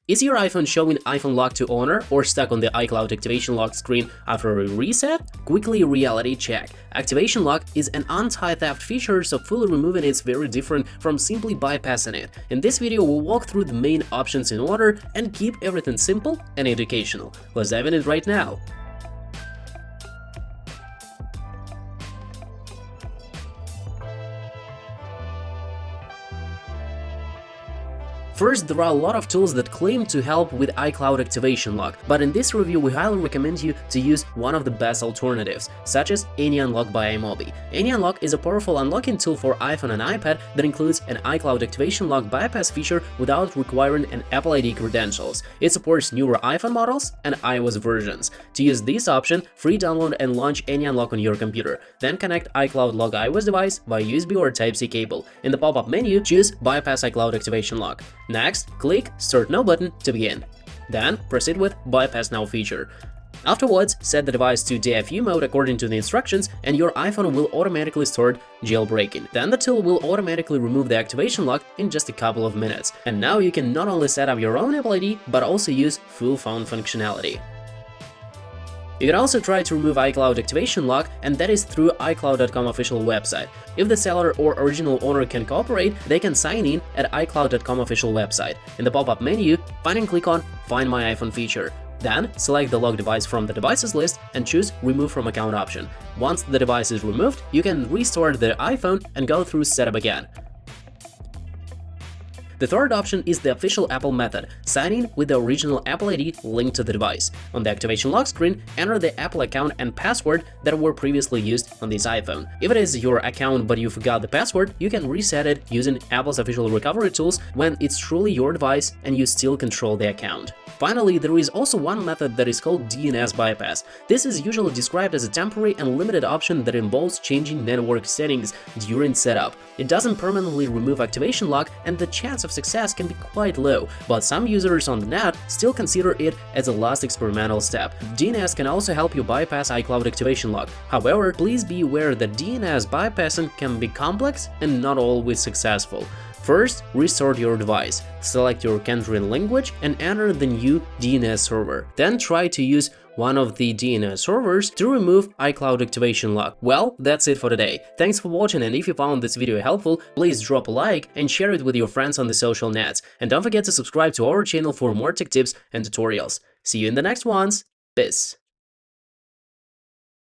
Is your iPhone showing iPhone lock to owner or stuck on the iCloud activation lock screen after a reset? Quickly reality check. Activation lock is an anti-theft feature, so fully removing it is very different from simply bypassing it. In this video, we'll walk through the main options in order and keep everything simple and educational. Let's dive in it right now. First, there are a lot of tools that claim to help with iCloud activation lock, but in this review we highly recommend you to use one of the best alternatives, such as AnyUnlock by iMobie. AnyUnlock is a powerful unlocking tool for iPhone and iPad that includes an iCloud activation lock bypass feature without requiring an Apple ID credentials. It supports newer iPhone models and iOS versions. To use this option, free download and launch AnyUnlock on your computer. Then connect iCloud Lock iOS device via USB or Type-C cable. In the pop-up menu, choose Bypass iCloud Activation Lock. Next, click Start Now button to begin. Then, proceed with Bypass Now feature. Afterwards, set the device to DFU mode according to the instructions and your iPhone will automatically start jailbreaking. Then the tool will automatically remove the activation lock in just a couple of minutes. And now you can not only set up your own Apple ID, but also use full phone functionality. You can also try to remove iCloud activation lock, and that is through iCloud.com official website. If the seller or original owner can cooperate, they can sign in at iCloud.com official website. In the pop-up menu, find and click on Find My iPhone feature. Then, select the locked device from the devices list and choose Remove from Account option. Once the device is removed, you can restart the iPhone and go through setup again. The third option is the official Apple method, sign in with the original Apple ID linked to the device. On the activation lock screen, enter the Apple account and password that were previously used on this iPhone. If it is your account but you forgot the password, you can reset it using Apple's official recovery tools when it's truly your device and you still control the account. Finally, there is also one method that is called DNS bypass. This is usually described as a temporary and limited option that involves changing network settings during setup. It doesn't permanently remove activation lock and the chance of success can be quite low, but some users on the net still consider it as a last experimental step. DNS can also help you bypass iCloud activation lock. However, please be aware that DNS bypassing can be complex and not always successful. First, restart your device, select your country and language, and enter the new DNS server. Then try to use one of the DNS servers to remove iCloud activation lock. Well, that's it for today. Thanks for watching, and if you found this video helpful, please drop a like and share it with your friends on the social nets. And don't forget to subscribe to our channel for more tech tips and tutorials. See you in the next ones. Peace.